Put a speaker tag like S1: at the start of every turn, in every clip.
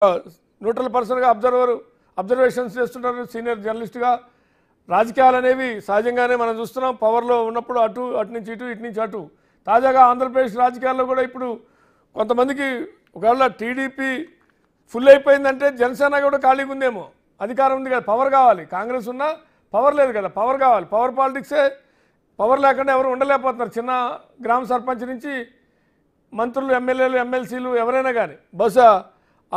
S1: Neutral పర్సన్గా observations చేస్తుంటారు senior జర్నలిస్ట్గా. రాజకీయాలు అనేవి సహజంగానే మనం చూస్తున్నాం, పవర్లో ఉన్నప్పుడు అటు నుంచి ఇటు నుంచి అటు. తాజాగా ఆంధ్రప్రదేశ్ రాజకీయాల్లో కూడా ఇప్పుడు కొంతమందికి ఒకవేళ టీడీపీ ఫుల్ అయిపోయిందంటే జనసేన కూడా ఖాళీగా ఉందేమో. అధికారం ఉంది కదా, పవర్ కావాలి. కాంగ్రెస్ ఉన్నా పవర్ లేదు కదా, పవర్ కావాలి. పవర్ పాలిటిక్సే, పవర్ లేకుండా ఎవరు ఉండలేకపోతున్నారు. చిన్న గ్రామ సర్పంచ్ నుంచి మంత్రులు, ఎమ్మెల్యేలు, ఎమ్మెల్సీలు ఎవరైనా కానీ. బహుశా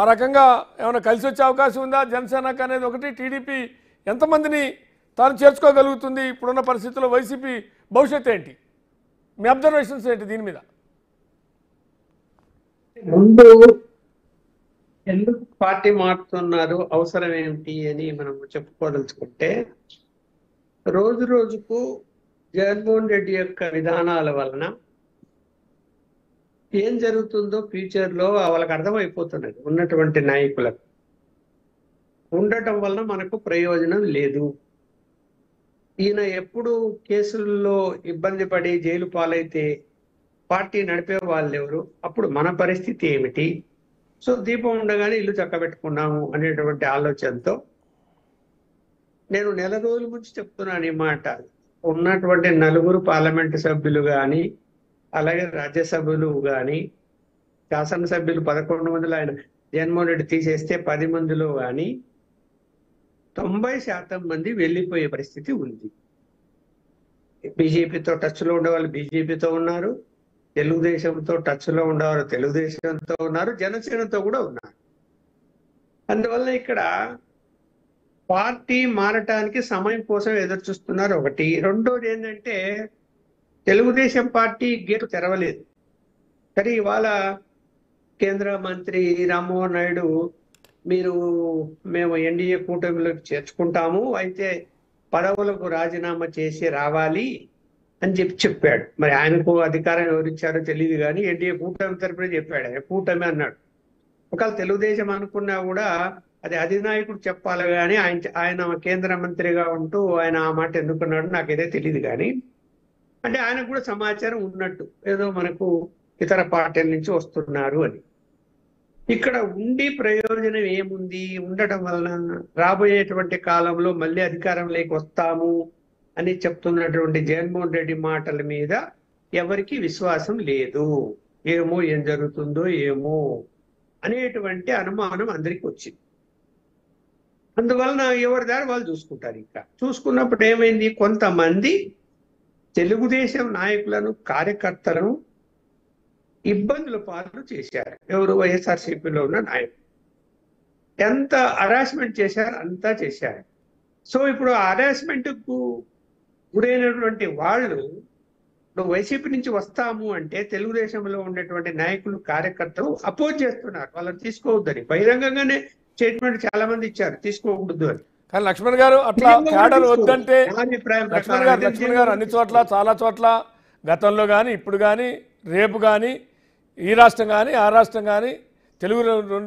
S1: ఆ రకంగా ఏమైనా కలిసి వచ్చే అవకాశం ఉందా జనసేనకు అనేది ఒకటి. టీడీపీ ఎంతమందిని తాను చేర్చుకోగలుగుతుంది ఇప్పుడున్న పరిస్థితుల్లో? వైసీపీ భవిష్యత్తు ఏంటి? మీ అబ్జర్వేషన్స్ ఏంటి దీని మీద?
S2: ముందు ఎందుకు పార్టీ మారుతున్నారు, అవసరం ఏమిటి అని మనం చెప్పుకోదలుచుకుంటే, రోజు రోజుకు జగన్మోహన్ రెడ్డి యొక్క విధానాల వలన ఏం జరుగుతుందో ఫ్యూచర్ లో వాళ్ళకి అర్థమైపోతున్నది. ఉన్నటువంటి నాయకులకు ఉండటం వలన మనకు ప్రయోజనం లేదు. ఈయన ఎప్పుడు కేసుల్లో ఇబ్బంది పడి జైలు పాలైతే పార్టీ నడిపే వాళ్ళు ఎవరు? అప్పుడు మన పరిస్థితి ఏమిటి? సో దీపం ఉండగానే ఇల్లు చక్కబెట్టుకున్నాము అనేటువంటి ఆలోచనతో నేను నెల రోజుల నుంచి చెప్తున్నాను ఈ మాట. ఉన్నటువంటి 4 పార్లమెంటు సభ్యులు కానీ, అలాగే రాజ్యసభ్యులు కానీ, శాసనసభ్యులు 11 మందిలో ఆయన జగన్మోహన్ రెడ్డి తీసేస్తే 10 మందిలో కానీ 90% మంది వెళ్ళిపోయే పరిస్థితి ఉంది. బీజేపీతో టచ్లో ఉండేవాళ్ళు బీజేపీతో ఉన్నారు, తెలుగుదేశంతో టచ్లో ఉండేవారు తెలుగుదేశంతో ఉన్నారు, జనసేనతో కూడా ఉన్నారు. అందువల్ల ఇక్కడ పార్టీ మారటానికి సమయం కోసం ఎదురు చూస్తున్నారు ఒకటి. రెండోది ఏంటంటే, తెలుగుదేశం పార్టీ గేటు తెరవలేదు. కానీ ఇవాళ కేంద్ర మంత్రి రామ్మోహన్ నాయుడు మేము ఎన్డీఏ కూటమిలోకి చేర్చుకుంటాము, అయితే పదవులకు రాజీనామా చేసి రావాలి అని చెప్పాడు. మరి ఆయనకు అధికారం ఎవరిచ్చారో తెలియదు, కానీ ఎన్డీఏ కూటమి తరపున చెప్పాడు. ఆయన కూటమి అన్నాడు. ఒకవేళ తెలుగుదేశం అనుకున్నా కూడా అది అధినాయకుడు చెప్పాలి, కానీ ఆయన కేంద్ర మంత్రిగా ఉంటూ ఆయన ఆ మాట ఎందుకున్నాడు నాకైతే తెలియదు. కానీ అంటే ఆయనకు కూడా సమాచారం ఉన్నట్టు, ఏదో మనకు ఇతర పార్టీల నుంచి వస్తున్నారు అని. ఇక్కడ ఉండి ప్రయోజనం ఏముంది? ఉండటం వలన రాబోయేటువంటి కాలంలో మళ్ళీ అధికారంలోకి వస్తాము అని చెప్తున్నటువంటి జగన్మోహన్ రెడ్డి మాటల మీద ఎవరికి విశ్వాసం లేదు. ఏమో ఏం జరుగుతుందో ఏమో అనేటువంటి అనుమానం అందరికి వచ్చింది. అందువలన ఎవరి దారి వాళ్ళు చూసుకుంటారు. ఇంకా చూసుకున్నప్పుడు ఏమైంది, కొంతమంది తెలుగుదేశం నాయకులను, కార్యకర్తలను ఇబ్బందుల పాలు చేశారు. ఎవరు? వైఎస్ఆర్సీపీలో ఉన్న నాయకులు. ఎంత హరాస్మెంట్ చేశారు, అంతా చేశారు. సో ఇప్పుడు హరాస్మెంట్కు గురైనటువంటి వాళ్ళు ఇప్పుడు వైసీపీ నుంచి వస్తాము అంటే తెలుగుదేశంలో ఉన్నటువంటి నాయకులు, కార్యకర్తలు అపోజ్ చేస్తున్నారు. వాళ్ళని తీసుకోవద్దని బహిరంగంగానే స్టేట్మెంట్ చాలా మంది ఇచ్చారు, తీసుకోకూడదు అని.
S1: కానీ లక్ష్మణ్ గారు అట్లా క్యాడర్ వద్దంటే, లక్ష్మణ్ గారు అన్ని చోట్ల, చాలా చోట్ల గతంలో కానీ ఇప్పుడు కానీ రేపు కానీ ఈ రాష్ట్రం కానీ ఆ రాష్ట్రం కానీ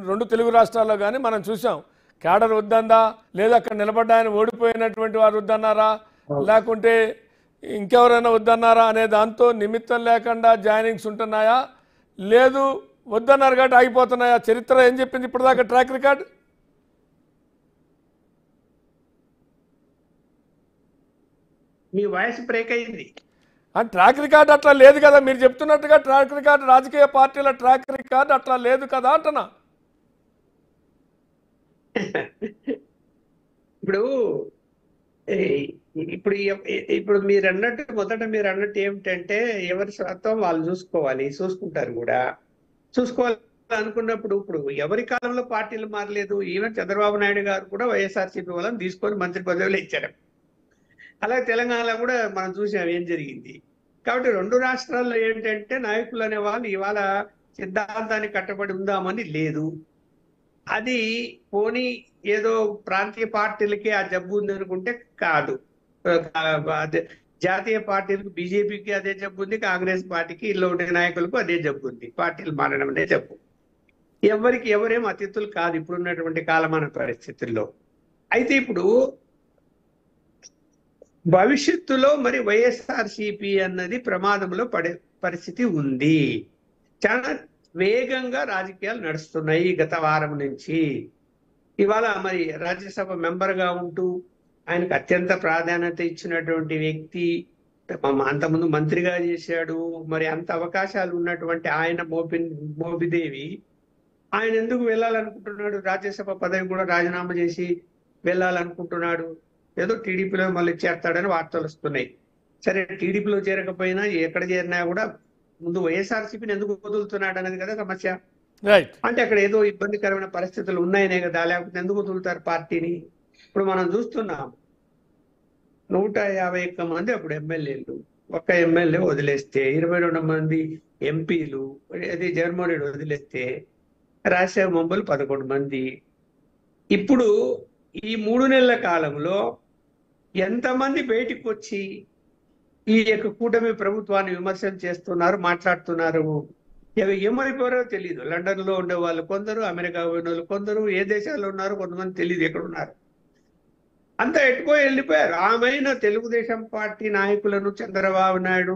S1: రెండు తెలుగు రాష్ట్రాల్లో కానీ మనం చూసాం. క్యాడర్ వద్దందా, లేదా అక్కడ నిలబడ్డ ఆయన ఓడిపోయినటువంటి వారు వద్దన్నారా, లేకుంటే ఇంకెవరైనా వద్దన్నారా అనే దాంతో నిమిత్తం లేకుండా జాయినింగ్స్ ఉంటున్నాయా, లేదు వద్దన్నారు కాబట్టి ఆగిపోతున్నాయా? చరిత్ర ఏం చెప్పింది ఇప్పటిదాకా? ట్రాక్ రికార్డ్
S2: మీ వాయిస్ బ్రేక్ అయింది.
S1: ట్రాక్ రికార్డ్ అట్లా లేదు కదా. మీరు చెప్తున్నట్టుగా ట్రాక్ రికార్డ్, రాజకీయ పార్టీల ట్రాక్ రికార్డ్ అట్లా లేదు కదా అంటున్నా.
S2: ఇప్పుడు ఇప్పుడు ఇప్పుడు మీరు అన్నట్టు, మొదట మీరు అన్నట్టు ఏమిటంటే, ఎవరి స్వార్థం వాళ్ళు చూసుకుంటారు కూడా. చూసుకోవాలి అనుకున్నప్పుడు ఇప్పుడు ఎవరి కాలంలో పార్టీలు మారలేదు. ఈవెన్ చంద్రబాబు నాయుడు గారు కూడా వైఎస్ఆర్సీపీ వాళ్ళని తీసుకొని మంత్రి పదవులు ఇచ్చారు. అలాగే తెలంగాణలో కూడా మనం చూసాం ఏం జరిగింది. కాబట్టి రెండు రాష్ట్రాల్లో ఏంటంటే నాయకులు అనే వాళ్ళు ఇవాళ సిద్ధాంతానికి కట్టబడి ఉందామని లేదు. అది పోనీ ఏదో ప్రాంతీయ పార్టీలకి ఆ జబ్బు ఉంది అనుకుంటే కాదు. జాతీయ పార్టీలకు, బీజేపీకి అదే జబ్బు ఉంది, కాంగ్రెస్ పార్టీకి, ఇల్లు ఉండే నాయకులకు అదే జబ్బు ఉంది. పార్టీలు మారడం అనే జబ్బు. ఎవరేం అతిథులు కాదు ఇప్పుడున్నటువంటి కాలమాన పరిస్థితుల్లో. అయితే ఇప్పుడు భవిష్యత్తులో మరి వైఎస్ఆర్సీపీ అన్నది ప్రమాదంలో పడే పరిస్థితి ఉంది. చాలా వేగంగా రాజకీయాలు నడుస్తున్నాయి గత వారం నుంచి. ఇవాళ మరి రాజ్యసభ మెంబర్గా ఉంటూ ఆయనకు అత్యంత ప్రాధాన్యత ఇచ్చినటువంటి వ్యక్తి, అంతకుముందు మంత్రిగా చేశాడు, మరి అంత అవకాశాలు ఉన్నటువంటి ఆయన మోపిదేవి ఆయన ఎందుకు వెళ్ళాలనుకుంటున్నాడు? రాజ్యసభ పదవి కూడా రాజీనామా చేసి వెళ్ళాలనుకుంటున్నాడు. ఏదో టీడీపీలో మళ్ళీ చేరతాడని వార్తలు వస్తున్నాయి. సరే, టీడీపీలో చేరకపోయినా ఎక్కడ చేరినా కూడా ముందు వైఎస్ఆర్సీపీని ఎందుకు వదులుతున్నాడు అనేది కదా సమస్య.
S1: రైట్.
S2: అంటే అక్కడ ఏదో ఇబ్బందికరమైన పరిస్థితులు ఉన్నాయనే కదా, లేకపోతే ఎందుకు వదులుతారు పార్టీని? ఇప్పుడు మనం చూస్తున్నాం 151 మంది అప్పుడు ఎమ్మెల్యేలు, ఒక్క ఎమ్మెల్యే వదిలేస్తే 22 మంది ఎంపీలు, అది జగన్మోహన్ రెడ్డి వదిలేస్తే రాజ్యసభ మెంబర్లు 11 మంది. ఇప్పుడు ఈ 3 నెలల కాలంలో ఎంతమంది బయటికి వచ్చి ఈ యొక్క కూటమి ప్రభుత్వాన్ని విమర్శలు చేస్తున్నారు, మాట్లాడుతున్నారు? ఏమైపోయారో తెలియదు. లండన్ లో ఉండే వాళ్ళు కొందరు, అమెరికా పోయిన వాళ్ళు కొందరు, ఏ దేశాల్లో ఉన్నారో కొంతమంది తెలియదు ఎక్కడ ఉన్నారు. అంతా ఎట్టుపోయి వెళ్ళిపోయారు. ఆమెన తెలుగుదేశం పార్టీ నాయకులను చంద్రబాబు నాయుడు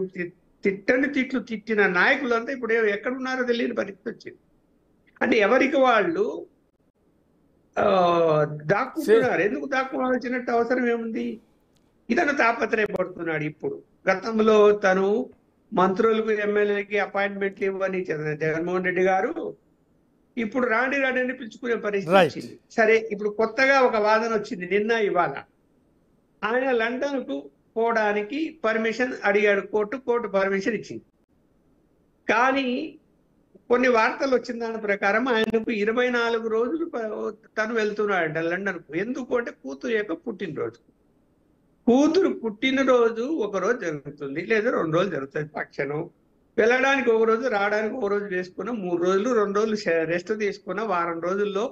S2: తిట్లు తిట్టిన నాయకులంతా ఇప్పుడు ఎక్కడున్నారో తెలియని పరిస్థితి వచ్చింది. అంటే ఎవరికి వాళ్ళు దాక్కుంటున్నారు. ఎందుకు దాక్కోవాల్సినట్టు అవసరం ఏముంది? ఇతను తాపత్రయపడుతున్నాడు. ఇప్పుడు గతంలో తను మంత్రులకు, ఎమ్మెల్యేలకి అపాయింట్మెంట్లు ఇవ్వని జగన్మోహన్ రెడ్డి గారు ఇప్పుడు రాండి అని పిలుచుకునే పరిస్థితి వచ్చింది. సరే, ఇప్పుడు కొత్తగా ఒక వాదన వచ్చింది నిన్న ఇవాళ. ఆయన లండన్ కు పోవడానికి పర్మిషన్ అడిగాడు, కోర్టు పర్మిషన్ ఇచ్చింది. కానీ కొన్ని వార్తలు వచ్చిన దాని ప్రకారం ఆయనకు 24 రోజులు తను వెళ్తున్నాడంట లండన్ కు. ఎందుకు అంటే కూతురు యొక్క పుట్టినరోజు. కూతురు పుట్టినరోజు ఒక రోజు జరుగుతుంది, లేదా 2 రోజులు జరుగుతుంది ఫంక్షన్. వెళ్ళడానికి ఒక రోజు, రావడానికి ఒక రోజు వేసుకున్న 3 రోజులు, 2 రోజులు రెస్ట్ తీసుకున్న వారం రోజుల్లో